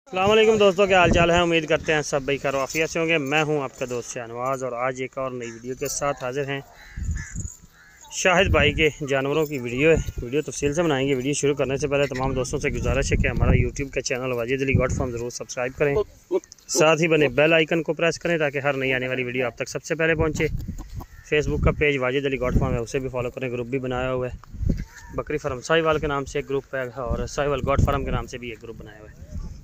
अस्सलाम वालेकुम दोस्तों, क्या हाल चाल है। उम्मीद करते हैं सब भाई खैर आफियत से होंगे। मैं हूं आपका दोस्त शाहनवाज और आज एक और नई वीडियो के साथ हाजिर हैं। शाहिद भाई के जानवरों की वीडियो है। वीडियो तफसील से बनाएंगे। वीडियो शुरू करने से पहले तमाम दोस्तों से गुजारिश है कि हमारा यूट्यूब का channel Wajid Ali goat farm ज़रूर सब्सक्राइब करें, साथ ही बने बेल आइकन को प्रेस करें ताकि हर नई आने वाली वीडियो आप तक सबसे पहले पहुँचे। फेसबुक का page Wajid Ali goat farm है, उसे भी फॉलो करें। ग्रुप भी बनाया हुआ है। बकरी फार्म साहिवाल के नाम से एक ग्रुप है और साहिवाल गॉड फार्म के नाम से भी एक ग्रुप बनाया हुआ है।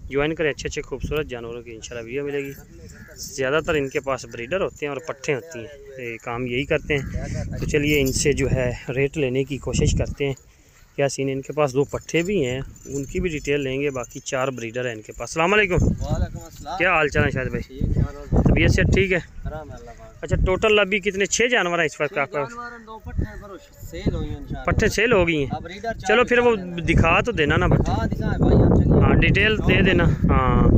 ज्वाइन करें। अच्छे खूबसूरत जानवरों की इंशाल्लाह वीडियो मिलेगी। ज़्यादातर इनके पास ब्रीडर होते हैं और पट्ठे होती हैं, काम यही करते हैं। तो चलिए इनसे जो है रेट लेने की कोशिश करते हैं। क्या सीन है। इनके पास 2 पट्ठे भी हैं, उनकी भी डिटेल लेंगे। बाकी 4 ब्रीडर हैं इनके पास। अस्सलाम वालेकुम। क्या हाल चाल है शायद भाई? तबीयत से ठीक है? अच्छा, टोटल अभी कितने 6 जानवर हैं इस वक्त आपका? पट्ठे सेल हो गई हैं। चलो फिर वो दिखा तो देना ना पट्ठे। हाँ, डिटेल दे देना। हाँ,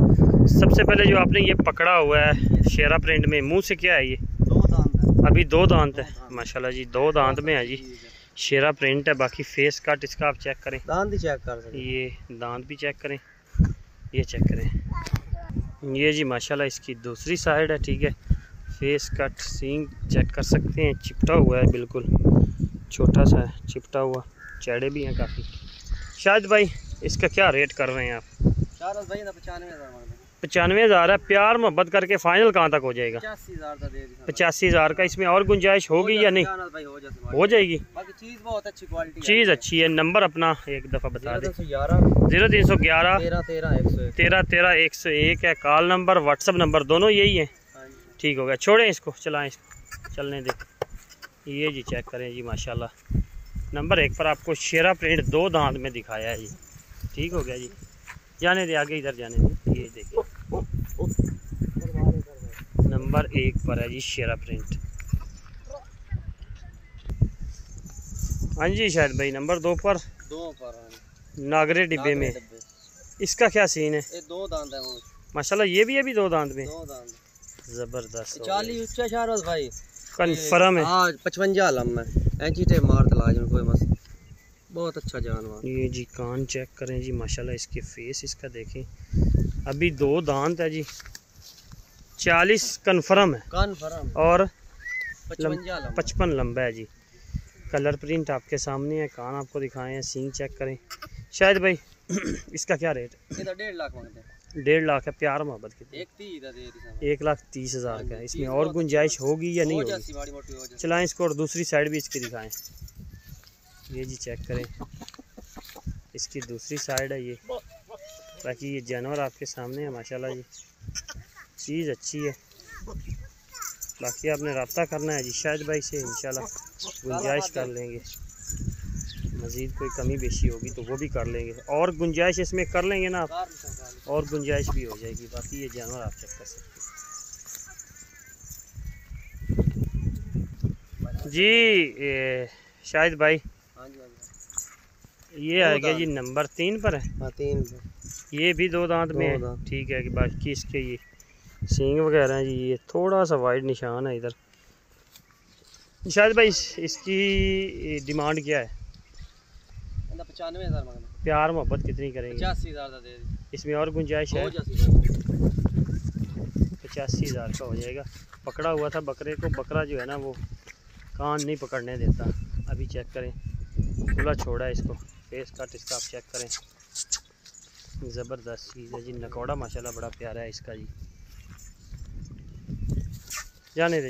सबसे पहले जो आपने ये पकड़ा हुआ है शेरा प्रिंट में, मुंह से क्या है ये? 2 दांत। अभी 2 दांत है माशाल्लाह जी, 2 दांत में है जी। शेरा प्रिंट है। बाकी फेस कट इसका आप चेक करें, दांत भी चेक कर सकते हैं। ये दांत भी चेक करें, ये चेक करें। ये जी माशाल्लाह इसकी दूसरी साइड है। ठीक है, फेस कट सींग चेक कर सकते हैं। चिपटा हुआ है, बिल्कुल छोटा सा है, चिपटा हुआ। चैड़े भी हैं काफ़ी। शायद भाई इसका क्या रेट कर रहे हैं आप? 95,000 है। प्यार मोहब्बत करके फाइनल कहाँ तक हो जाएगा? 85,000 का। इसमें और गुंजाइश होगी या नहीं? हो जाएगी। चीज़ बहुत अच्छी क्वालिटी, चीज़ अच्छी है। नंबर अपना एक दफ़ा बता दें। 0311 13 13 101 है कॉल नंबर, व्हाट्सअप नंबर दोनों यही है। ठीक हो गया, छोड़ें इसको, चलाएं इसको, चलने दें। ये जी चेक करें जी माशाल्लाह। नंबर 1 पर आपको शेरा प्रिंट 2 दांत में दिखाया है जी। ठीक हो गया जी, जाने दे आगे, इधर जाने दे। ये देखिए नंबर 1 पर है जी शेरा प्रिंट। हाँ जी शायद भाई नंबर 2 पर नागरे डिब्बे में। इसका क्या सीन है? ये 2 दांत है माशाल्लाह। ये भी है भी 2 दांत में। 2 दांत जबरदस्त 40 उच्चा शारद भाई कन्फर्म है। हाँ 55 लम है। एंचीटे मार तलाज में कोई मस, बहुत अच्छा जानवर। ये जी कान चेक करें जी माशाल्लाह। इसके फेस इसका देखें। अभी 2 दांत है जी। 40 कन्फर्म है और 55 लंबा है जी। कलर प्रिंट आपके सामने है, कान आपको दिखाए हैं, सींग चेक करें। शायद भाई इसका क्या रेट है? 1.5 लाख मांगते हैं। 1.5 लाख है। प्यार मोहब्बत कितनी? 1,30,000 का है। इसमें और गुंजाइश होगी या नहीं होगी? चलाएं इसको और दूसरी साइड भी इसकी दिखाएं। ये जी चेक करें, इसकी दूसरी साइड है ये। बाकी ये जानवर आपके सामने है माशाल्लाह जी। चीज़ अच्छी है। बाकी आपने रब्ता करना है जी शायद भाई से, इंशाल्लाह गुंजाइश कर लेंगे। मज़ीद कोई कमी बेशी होगी तो वो भी कर लेंगे, और गुंजाइश इसमें कर लेंगे ना आप, और गुंजाइश भी हो जाएगी। बाकी ये जानवर आप चेक कर सकते हैं जी। शायद भाई ये आ गया जी नंबर 3 पर है। हाँ 3 पर। ये भी 2 दांत में है। ठीक है कि बाकी इसके ये सींग वगैरह हैं जी। ये थोड़ा सा वाइड निशान है इधर। शायद भाई इसकी डिमांड क्या है? 95,000 मांगना। प्यार मोहब्बत कितनी करेंगे? 85,000 दे। इसमें और गुंजाइश है? 85,000 का हो जाएगा। पकड़ा हुआ था बकरे को, बकरा जो है ना वो कान नहीं पकड़ने देता। अभी चेक करें, खुला छोड़ा है इसको। फेस कट इसका आप चेक करें, ज़बरदस्त चीज़ है जी। नकौड़ा माशाल्लाह बड़ा प्यारा है इसका जी। जाने दे।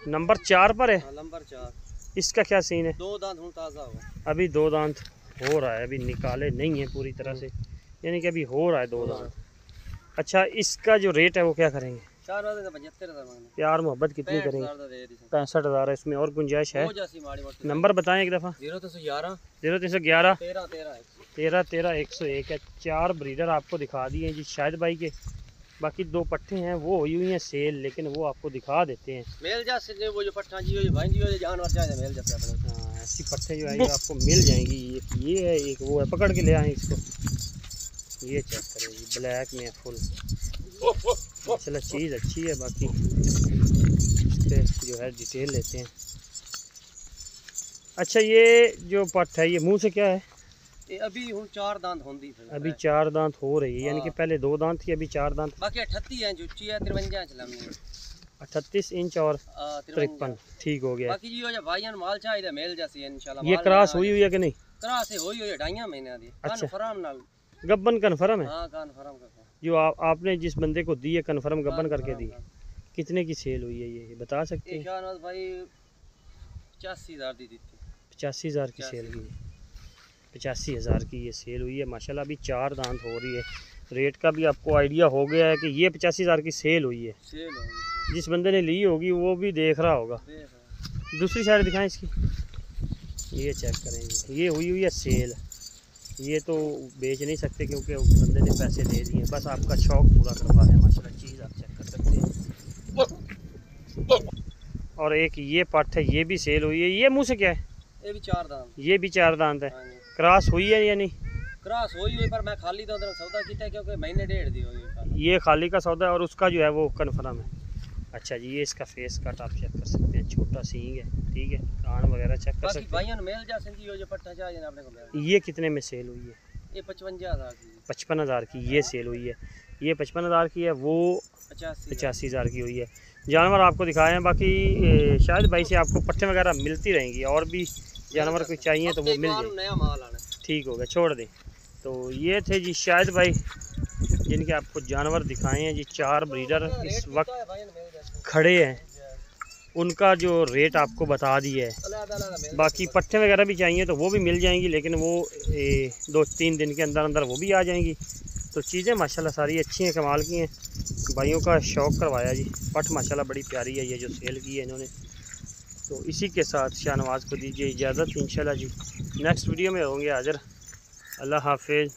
नंबर 4 पर है। नंबर 4। इसका क्या सीन है? 2 दांत ताज़ा हुआ। अभी 2 दांत हो रहा है, अभी निकाले नहीं है पूरी तरह से, यानी कि अभी हो रहा है 2 दांत। अच्छा, इसका जो रेट है वो क्या करेंगे? 75,000 प्यार मोहब्बत कितनी करेंगे? 65,000 है। इसमें और गुंजाइश है? नंबर बताएं एक दफ़ा। 0311 13 13 13 101 है। 4 ब्रीडर आपको दिखा दिए हैं जी शायद भाई के। बाकी 2 पट्टे हैं वो हुई हुई हैं सेल, लेकिन वो आपको दिखा देते हैं। मेल जा से वो जो पट्टा जी वो भाई जी वो जानवर चाहिए मेल जैसे अपने। हाँ, ऐसी पट्टे जो है आपको मिल जाएंगी। ये है एक वो है, पकड़ के ले आए इसको। ये चेक करें जी, ब्लैक में फुल माशाल्लाह। चीज़ अच्छी है। बाकी इस पर जो है डिटेल लेते हैं। अच्छा, ये जो पट्ट है ये मुँह से क्या है? ये अभी हुन 4 दांत होंदी फिर अभी 4 दांत हो रही है, यानी कि पहले 2 दांत थी, अभी 4 दांत। बाकी 38 इंच ऊंची है, 53 इंच लंबी है। 38 इंच और 53, ठीक हो गया। बाकी जी हो जा भाईयान माल चाहिए मेल जैसी इंशाल्लाह। ये क्रॉस हुई है कि नहीं? क्रॉस हुई है 2.5 महीने दी। अच्छा, कन्फर्म नाल गब्बन कन्फर्म है? हां कन्फर्म कर जो आपने जिस बंदे को दी है कन्फर्म गब्बन करके दी, कितने की सेल हुई है ये बता सकते हैं? शाहनवाज भाई 85,000 दी थी। 85,000 की सेल की, 85,000 की ये सेल हुई है माशाल्लाह। अभी 4 दांत हो रही है। रेट का भी आपको आइडिया हो गया है कि ये 85,000 की सेल हुई है। जिस बंदे ने ली होगी वो भी देख रहा होगा। दूसरी साइड दिखाएं इसकी, ये चेक करें, ये हुई है सेल। ये तो बेच नहीं सकते क्योंकि बंदे ने पैसे दे दिए, बस आपका शौक पूरा करवा रहे हैं माशाल्लाह। चीज़ आप चेक कर सकते हैं। और एक ये पट है, ये भी सेल हुई है। ये मुँह से क्या है? ये भी 4 दांत। ये भी 4 दांत है। क्रॉस हुई है या नहीं? क्रॉस हुई है पर मैं खाली तो सौदा किया क्योंकि महीने डेढ़ दी हुई। ये खाली का सौदा है और उसका जो है वो कन्फर्म है। अच्छा जी, ये इसका फेस कट आप चेक कर सकते हैं, छोटा सींग है, ठीक है, कान वगैरह चेक कर सकते हैं। मेल जा संजी हो जो पट्टा चाहिए आपने को मेल। ये कितने में सेल हुई है? ये 55,000 की। 55,000 की ये सेल हुई है। ये 55,000 की है, वो 85,000 की हुई है। जानवर आपको दिखाए हैं, बाकी शायद भाई से आपको पट्टे वगैरह मिलती रहेंगी, और भी जानवर कोई चाहिए तो वो मिल जाए। नया माल आना ठीक हो गया, छोड़ दें। तो ये थे जी शायद भाई जिनके आपको जानवर दिखाए हैं जी। 4 ब्रीडर इस वक्त खड़े हैं, उनका जो रेट आपको बता दिया है। बाकी पट्टे वगैरह भी चाहिए तो वो भी मिल जाएंगी, लेकिन वो 2-3 दिन के अंदर अंदर वो भी आ जाएंगी। तो चीज़ें माशाल्लाह सारी अच्छी हैं, कमाल की हैं। भाइयों का शौक़ करवाया जी। पट माशाल्लाह बड़ी प्यारी है, ये जो सेल की है इन्होंने। तो इसी के साथ शाहनवाज को दीजिए इजाज़त। इंशाल्लाह जी नेक्स्ट वीडियो में होंगे हाज़िर। अल्लाह हाफिज़।